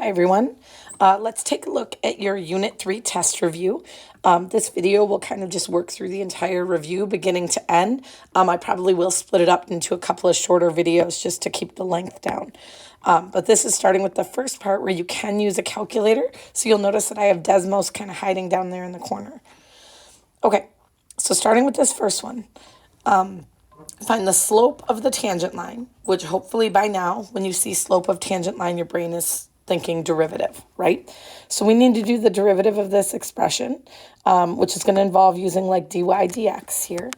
Hi everyone. Let's take a look at your Unit 3 test review. This video will kind of just work through the entire review beginning to end. I probably will split it up into a couple of shorter videos just to keep the length down. But this is starting with the first part where you can use a calculator. So you'll notice that I have Desmos kind of hiding down there in the corner. Okay, so starting with this first one. Find the slope of the tangent line, which hopefully by now, when you see slope of tangent line, your brain is thinking derivative, right? So we need to do the derivative of this expression, which is going to involve using like dy dx here.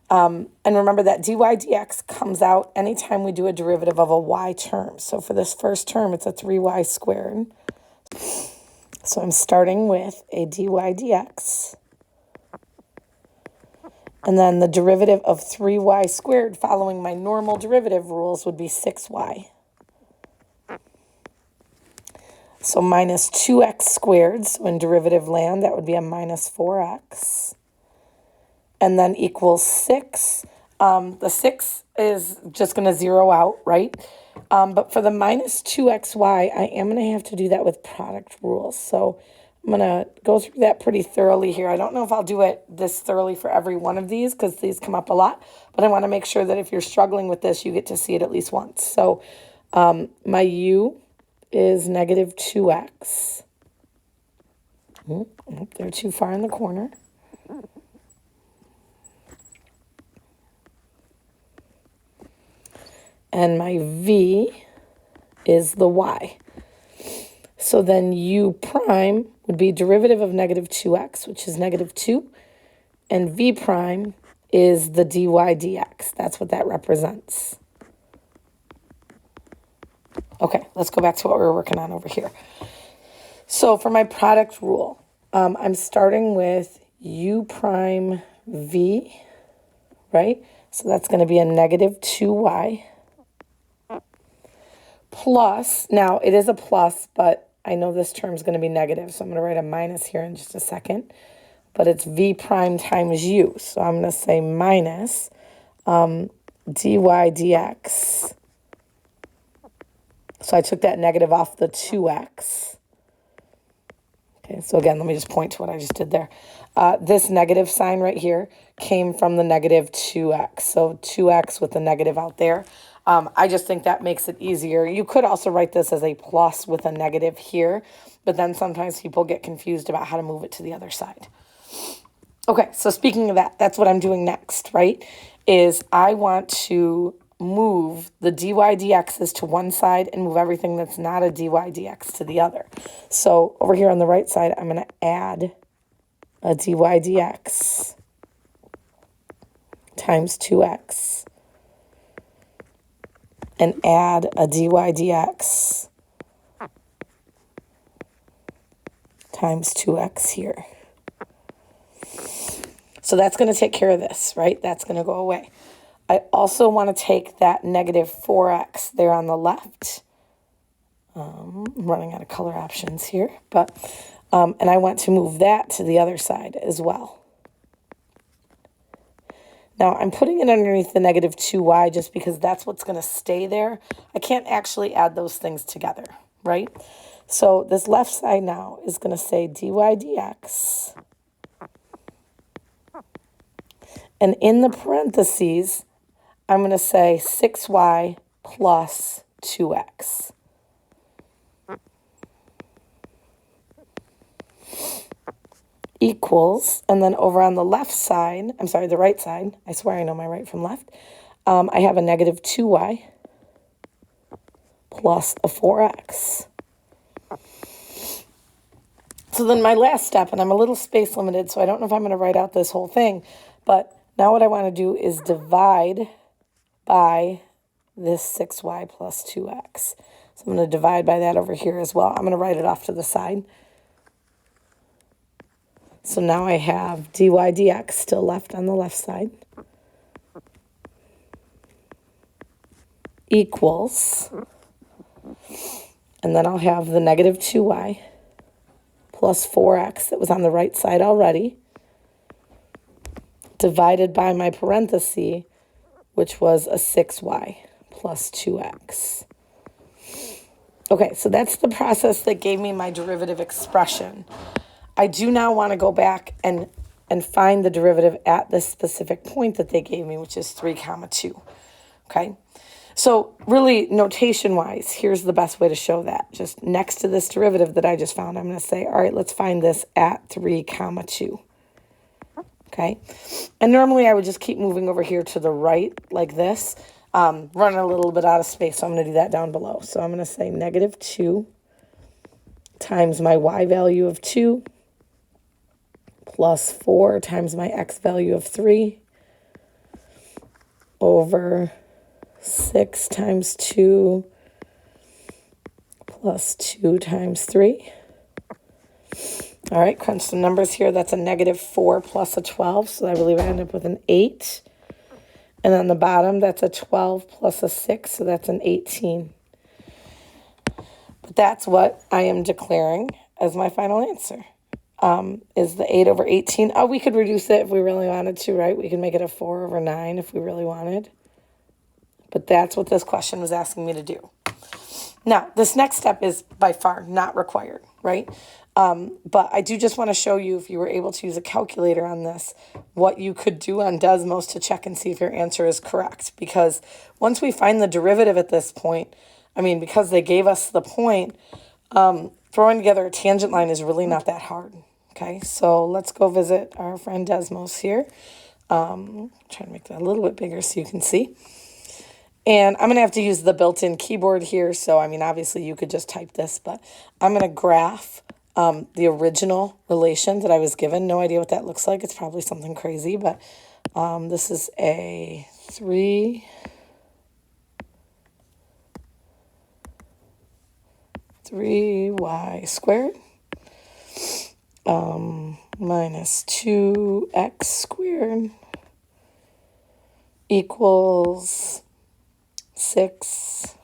And remember that dy dx comes out anytime we do a derivative of a y term. So for this first term, it's a 3y squared. So I'm starting with a dy dx. And then the derivative of 3y squared following my normal derivative rules would be 6y. So minus 2x squared, so in derivative land, that would be a minus 4x. And then equals 6. The 6 is just going to zero out, right? But for the minus 2xy, I am going to have to do that with product rules. So I'm going to go through that pretty thoroughly here. I don't know if I'll do it this thoroughly for every one of these because these come up a lot. But I want to make sure that if you're struggling with this, you get to see it at least once. So my u is negative 2x. They're too far in the corner. And my v is the y. So then u prime would be derivative of negative 2x, which is negative 2. And v prime is the dy dx. That's what that represents. Okay, let's go back to what we were working on over here. So for my product rule, I'm starting with u prime v, right? So that's going to be a negative 2y. Plus, now it is a plus, but I know this term is going to be negative, so I'm going to write a minus here in just a second. But it's v prime times u, so I'm going to say minus dy dx. So I took that negative off the 2x. Okay, so again, let me just point to what I just did there. This negative sign right here came from the negative 2x. So 2x with the negative out there. I just think that makes it easier. You could also write this as a plus with a negative here, but then sometimes people get confused about how to move it to the other side. Okay, so speaking of that, that's what I'm doing next, right? Is I want to move the dy dx's to one side and move everything that's not a dy dx to the other. So over here on the right side, I'm going to add a dy dx times 2x. And add a dy dx times 2x here. So that's going to take care of this, right? That's going to go away. I also want to take that negative 4x there on the left. I'm running out of color options here, but and I want to move that to the other side as well. Now, I'm putting it underneath the negative 2y just because that's what's going to stay there. I can't actually add those things together, right? So this left side now is going to say dy dx. And in the parentheses, I'm going to say 6y plus 2x. Equals, and then over on the left side, I'm sorry, the right side, I swear I know my right from left, I have a negative 2y plus a 4x. So then my last step, and I'm a little space limited, so I don't know if I'm going to write out this whole thing, but now what I want to do is divide by this 6y plus 2x. So I'm going to divide by that over here as well. I'm going to write it off to the side. So now I have dy dx still left on the left side equals, and then I'll have the negative 2y plus 4x that was on the right side already, divided by my parenthesis, which was a 6y plus 2x. Okay, so that's the process that gave me my derivative expression. I do now want to go back and find the derivative at this specific point that they gave me, which is 3 comma 2. Okay, so really notation-wise, here's the best way to show that. Just next to this derivative that I just found, I'm going to say, all right, let's find this at 3 comma 2. Okay, and normally I would just keep moving over here to the right like this, running a little bit out of space, so I'm going to do that down below. So I'm going to say negative 2 times my y value of 2 plus 4 times my x value of 3 over 6 times 2 plus 2 times 3. All right, crunch some numbers here. That's a negative 4 plus a 12, so I believe I end up with an 8. And on the bottom, that's a 12 plus a 6, so that's an 18. But that's what I am declaring as my final answer, is the 8 over 18. Oh, we could reduce it if we really wanted to, right? We could make it a 4 over 9 if we really wanted. But that's what this question was asking me to do. Now, this next step is by far not required, right? But I do just want to show you, if you were able to use a calculator on this, what you could do on Desmos to check and see if your answer is correct. Because once we find the derivative at this point, I mean, because they gave us the point, throwing together a tangent line is really not that hard. Okay, so let's go visit our friend Desmos here. Try to make that a little bit bigger so you can see. And I'm going to have to use the built-in keyboard here. So, I mean, obviously you could just type this, but I'm going to graph the original relation that I was given. No idea what that looks like. It's probably something crazy, but this is a 3 y squared minus 2x squared equals 6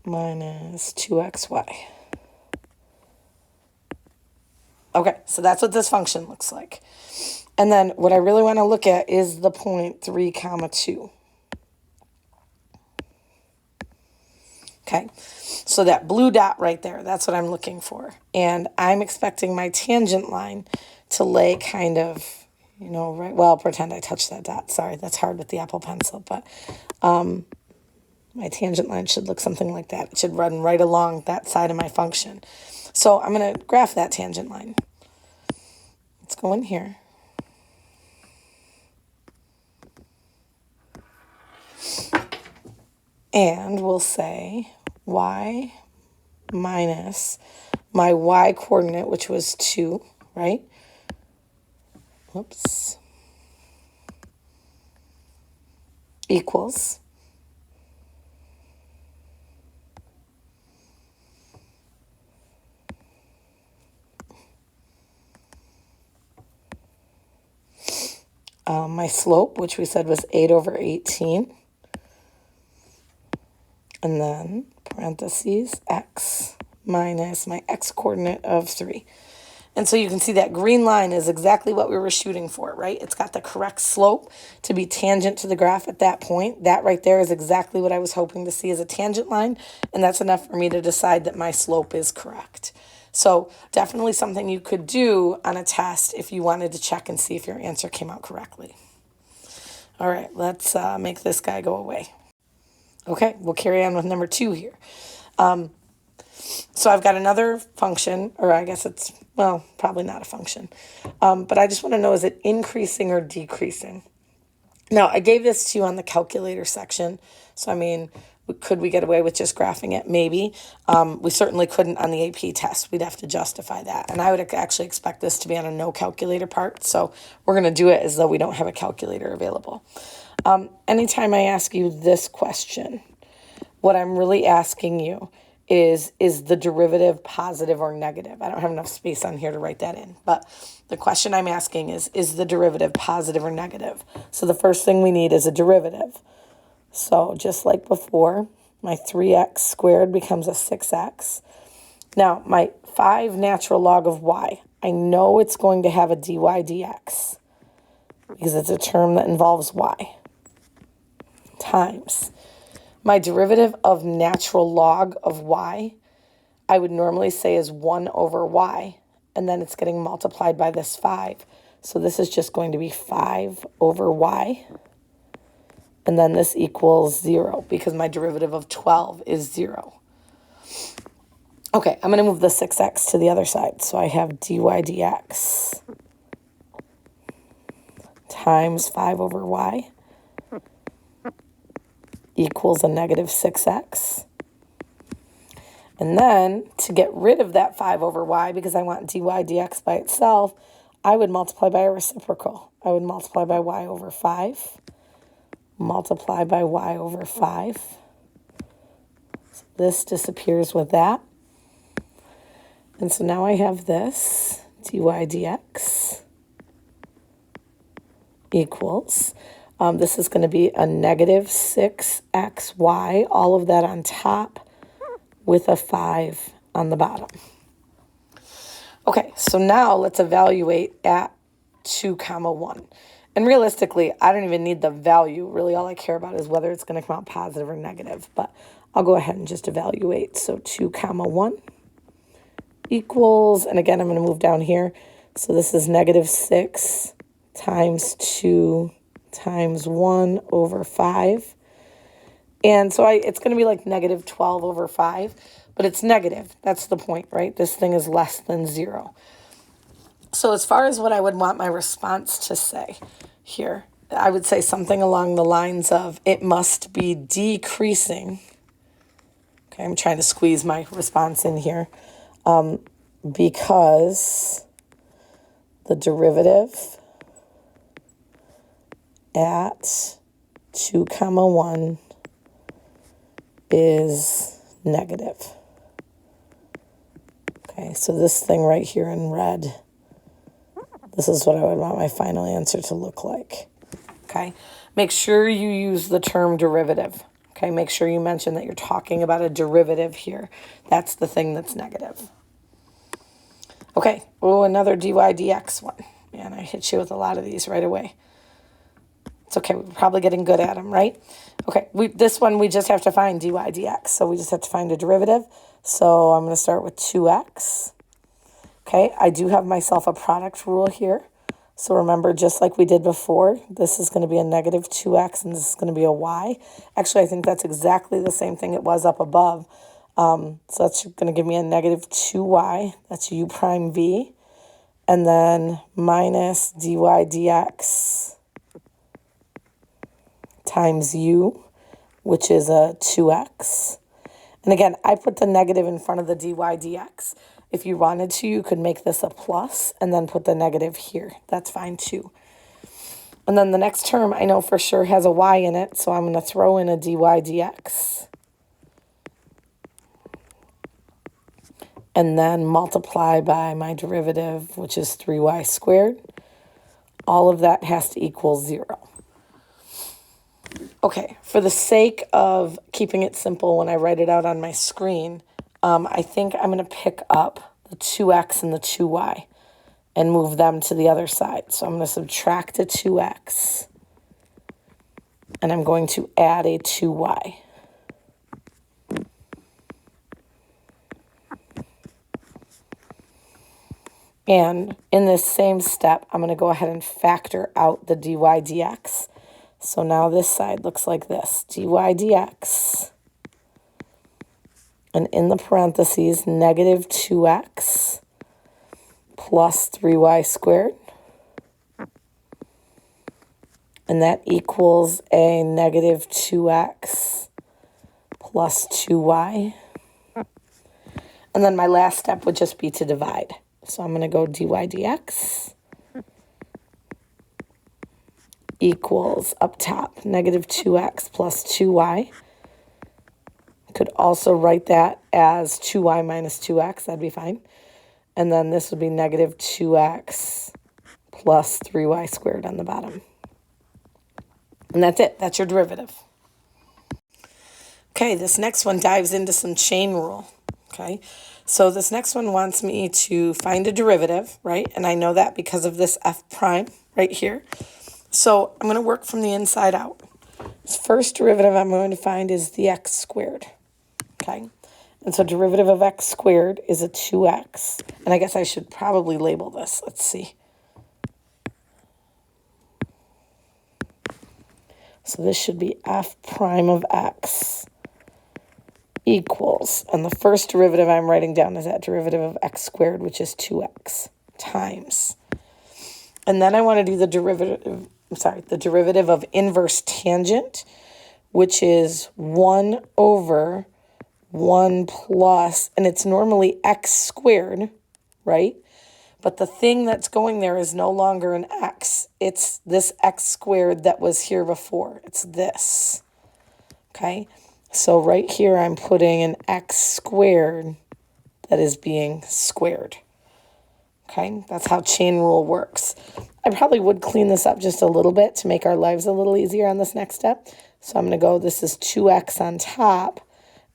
minus 2xy. Okay, so that's what this function looks like. And then what I really want to look at is the point 3 comma 2. Okay, so that blue dot right there, that's what I'm looking for. And I'm expecting my tangent line to lay kind of, you know, right, well, pretend I touched that dot. Sorry, that's hard with the Apple Pencil, but my tangent line should look something like that. It should run right along that side of my function. So I'm going to graph that tangent line. Let's go in here. And we'll say y minus my y coordinate, which was 2, right? Whoops. Equals my slope, which we said was 8 over 18. And then parentheses x minus my x coordinate of 3. And so you can see that green line is exactly what we were shooting for, right? It's got the correct slope to be tangent to the graph at that point. That right there is exactly what I was hoping to see as a tangent line. And that's enough for me to decide that my slope is correct. So definitely something you could do on a test if you wanted to check and see if your answer came out correctly. All right, let's make this guy go away. Okay, we'll carry on with number 2 here. So I've got another function, or I guess it's, well, probably not a function. But I just want to know, is it increasing or decreasing? Now, I gave this to you on the calculator section. So, I mean, could we get away with just graphing it? Maybe. We certainly couldn't on the AP test. We'd have to justify that. And I would actually expect this to be on a no calculator part. So we're going to do it as though we don't have a calculator available. Anytime I ask you this question, what I'm really asking you is the derivative positive or negative? I don't have enough space on here to write that in, but the question I'm asking is the derivative positive or negative? So the first thing we need is a derivative. So just like before, my 3x squared becomes a 6x. Now, my 5 natural log of y, I know it's going to have a dy dx because it's a term that involves y, times My derivative of natural log of y, I would normally say is 1 over y, and then it's getting multiplied by this 5. So this is just going to be 5 over y, and then this equals 0 because my derivative of 12 is 0. Okay, I'm going to move the 6x to the other side. So I have dy dx times 5 over y equals a negative 6x. And then to get rid of that 5 over y, because I want dy dx by itself, I would multiply by a reciprocal. I would multiply by y over 5, multiply by y over 5. So this disappears with that. And so now I have this, dy dx equals, this is going to be a negative 6xy, all of that on top with a 5 on the bottom. Okay, so now let's evaluate at 2 comma 1. And realistically, I don't even need the value. Really, all I care about is whether it's going to come out positive or negative. But I'll go ahead and just evaluate. So 2 comma 1 equals, and again, I'm going to move down here. So this is negative 6 times 2 times 1 over 5. And so it's going to be like negative 12 over 5, but it's negative. That's the point, right? This thing is less than 0. So as far as what I would want my response to say here, I would say something along the lines of it must be decreasing. Okay, I'm trying to squeeze my response in here. Because the derivative at 2 comma 1 is negative. Okay, so this thing right here in red, this is what I would want my final answer to look like. Okay, make sure you use the term derivative. Okay, make sure you mention that you're talking about a derivative here. That's the thing that's negative. Okay, oh, another dy dx one. Man, I hit you with a lot of these right away. It's okay, we're probably getting good at them, right? Okay, this one we just have to find dy dx, so we just have to find a derivative. So I'm going to start with 2x. Okay, I do have myself a product rule here. So remember, just like we did before, this is going to be a negative 2x and this is going to be a y. Actually, I think that's exactly the same thing it was up above. So that's going to give me a negative 2y. That's u prime v. And then minus dy dx times u, which is a 2x. And again, I put the negative in front of the dy dx. If you wanted to, you could make this a plus and then put the negative here. That's fine too. And then the next term I know for sure has a y in it, so I'm going to throw in a dy dx. And then multiply by my derivative, which is 3y squared. All of that has to equal 0. Okay, for the sake of keeping it simple when I write it out on my screen, I think I'm going to pick up the 2x and the 2y and move them to the other side. So I'm going to subtract a 2x, and I'm going to add a 2y. And in this same step, I'm going to go ahead and factor out the dy dx. So now this side looks like this, dy dx, and in the parentheses, negative 2x plus 3y squared. And that equals a negative 2x plus 2y. And then my last step would just be to divide. So I'm going to go dy dx equals up top, negative 2x plus 2y. Could also write that as 2y minus 2x. That'd be fine. And then this would be negative 2x plus 3y squared on the bottom. And that's it. That's your derivative. Okay, this next one dives into some chain rule. Okay, so this next one wants me to find a derivative, right? And I know that because of this f prime right here. So I'm going to work from the inside out. First derivative I'm going to find is the x squared, okay? And so derivative of x squared is a 2x. And I guess I should probably label this. Let's see. So this should be f prime of x equals, and the first derivative I'm writing down is that derivative of x squared, which is 2x, times. And then I want to do the derivative of inverse tangent, which is 1 over 1 plus, and it's normally x squared, right? But the thing that's going there is no longer an x. It's this x squared that was here before. It's this, okay? So right here I'm putting an x squared that is being squared. Okay, that's how chain rule works. I probably would clean this up just a little bit to make our lives a little easier on this next step. So I'm going to go, this is 2x on top,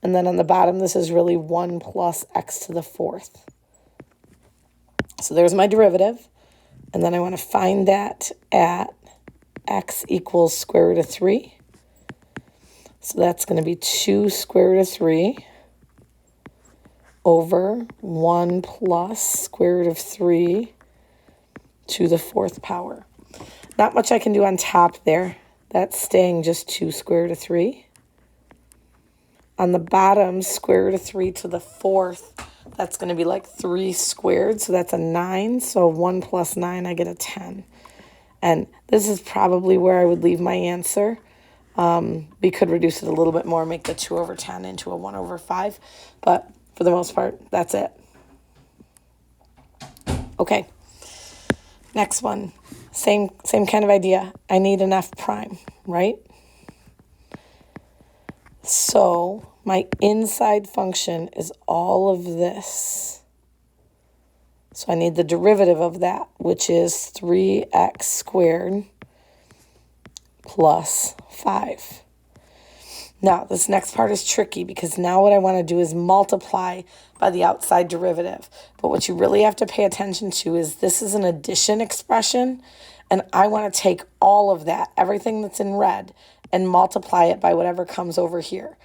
and then on the bottom, this is really 1 plus x to the 4th. So there's my derivative, and then I want to find that at x equals square root of 3. So that's going to be 2 square root of 3 over 1 plus square root of 3 to the 4th power. Not much I can do on top there. That's staying just 2 square root of 3. On the bottom, square root of 3 to the 4th, that's going to be like 3 squared. So that's a 9. So 1 plus 9, I get a 10. And this is probably where I would leave my answer. We could reduce it a little bit more, make the 2 over 10 into a 1 over 5. But for the most part, that's it. Okay. Next one. Same kind of idea. I need an f prime, right? So my inside function is all of this. So I need the derivative of that, which is 3x squared plus 5. Now, this next part is tricky because now what I want to do is multiply by the outside derivative. But what you really have to pay attention to is this is an addition expression, and I want to take all of that, everything that's in red, and multiply it by whatever comes over here.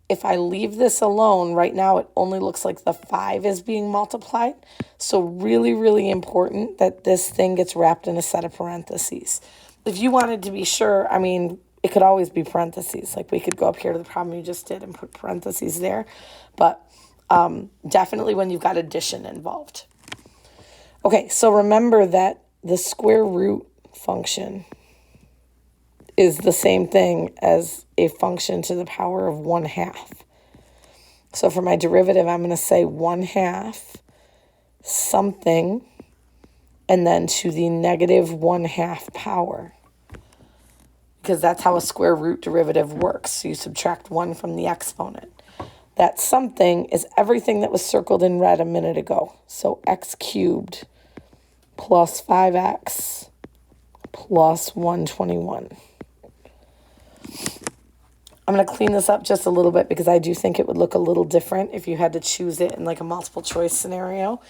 If I leave this alone, right now it only looks like the 5 is being multiplied. So really, really important that this thing gets wrapped in a set of parentheses. If you wanted to be sure, I mean, it could always be parentheses. Like we could go up here to the problem you just did and put parentheses there. But definitely when you've got addition involved. Okay, so remember that the square root function is the same thing as a function to the power of 1/2. So for my derivative, I'm going to say 1/2 something and then to the negative 1/2 power. Because that's how a square root derivative works. So you subtract 1 from the exponent. That something is everything that was circled in red a minute ago. So x cubed plus 5x plus 121. I'm going to clean this up just a little bit because I do think it would look a little different if you had to choose it in like a multiple choice scenario.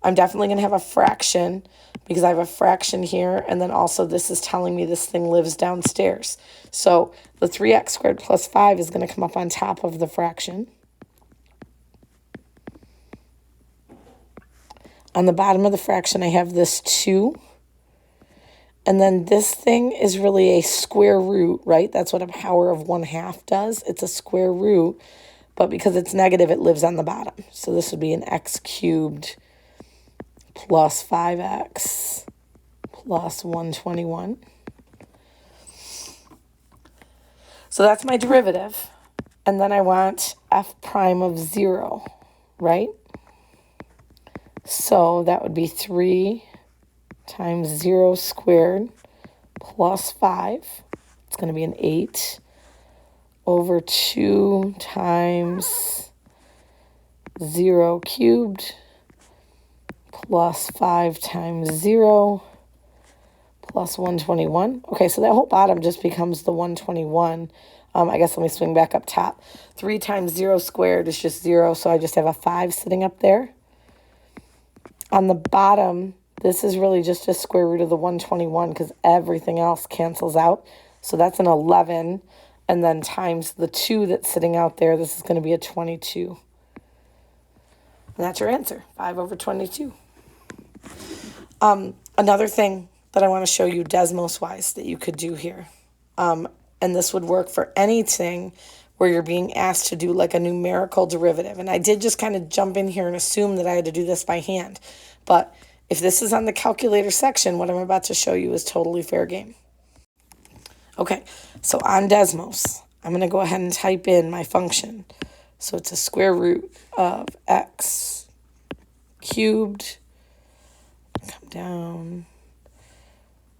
I'm definitely going to have a fraction because I have a fraction here, and then also this is telling me this thing lives downstairs. So the 3x squared plus 5 is going to come up on top of the fraction. On the bottom of the fraction, I have this 2. And then this thing is really a square root, right? That's what a power of 1/2 does. It's a square root, but because it's negative, it lives on the bottom. So this would be an x cubed plus 5x plus 121. So that's my derivative. And then I want f prime of 0, right? So that would be 3 times 0 squared plus 5. It's going to be an 8 over 2 times 0 cubed plus 5 times 0 plus 121. Okay, so that whole bottom just becomes the 121. I guess let me swing back up top. 3 times 0 squared is just 0, so I just have a 5 sitting up there. On the bottom, this is really just a square root of the 121 because everything else cancels out. So that's an 11. and then times the 2 that's sitting out there. This is going to be a 22. And that's your answer, 5 over 22. Another thing that I want to show you Desmos-wise that you could do here, and this would work for anything where you're being asked to do like a numerical derivative. And I did just kind of jump in here and assume that I had to do this by hand. But if this is on the calculator section, what I'm about to show you is totally fair game. Okay, so on Desmos, I'm going to go ahead and type in my function. So it's a square root of x cubed, come down,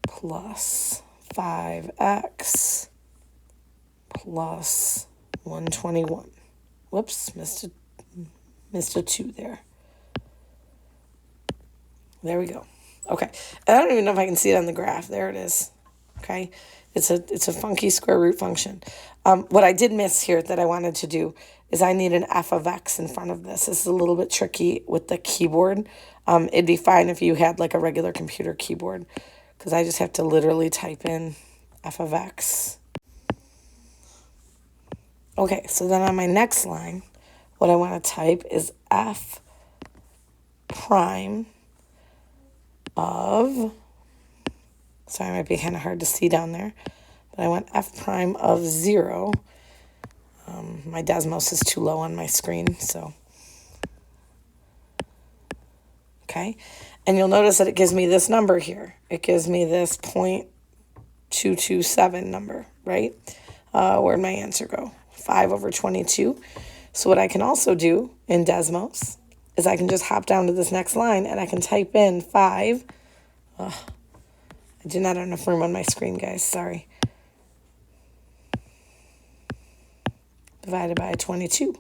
plus 5x plus 121. Whoops, missed a 2 there. There we go. Okay, and I don't even know if I can see it on the graph. There it is. Okay, it's a funky square root function. What I did miss here that I wanted to do is I need an f of x in front of this. This is a little bit tricky with the keyboard. It'd be fine if you had like a regular computer keyboard, because I just have to literally type in f of x. Okay, so then on my next line, what I want to type is f prime of, sorry, it might be kind of hard to see down there, but I want f prime of 0. My Desmos is too low on my screen, so. Okay, and you'll notice that it gives me this number here. It gives me this 0.227 number, right? Where'd my answer go? 5 over 22. So what I can also do in Desmos is I can just hop down to this next line and I can type in 5. I do not have enough room on my screen, guys. Sorry. Divided by 22.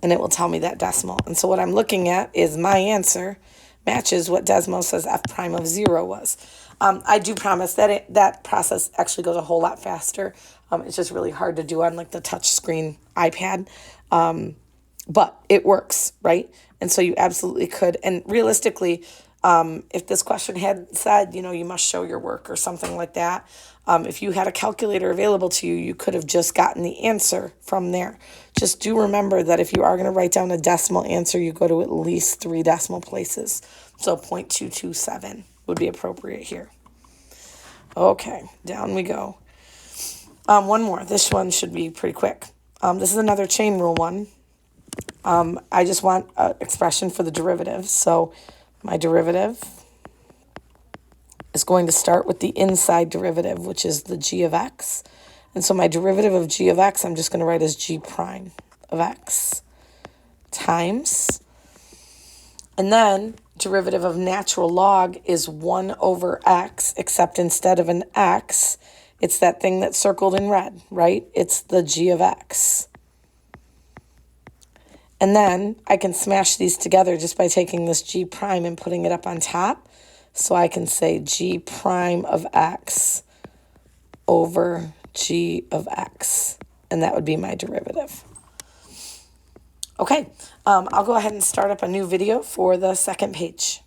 And it will tell me that decimal. And so what I'm looking at is my answer matches what Desmos says f prime of 0 was. I do promise that that process actually goes a whole lot faster. It's just really hard to do on like the touch screen iPad. But it works, right? And so you absolutely could. And realistically, if this question had said, you know, you must show your work or something like that, if you had a calculator available to you, you could have just gotten the answer from there. Just do remember that if you are going to write down a decimal answer, you go to at least 3 decimal places. So 0.227 would be appropriate here. Okay, down we go. One more. This one should be pretty quick. This is another chain rule one. I just want an expression for the derivative. So my derivative is going to start with the inside derivative, which is the g of x. And so my derivative of g of x, I'm just going to write as g prime of x times. And then derivative of natural log is 1 over x, except instead of an x, it's that thing that's circled in red, right? It's the g of x. And then I can smash these together just by taking this g prime and putting it up on top. So I can say g prime of x over g of x. And that would be my derivative. Okay, I'll go ahead and start up a new video for the second page.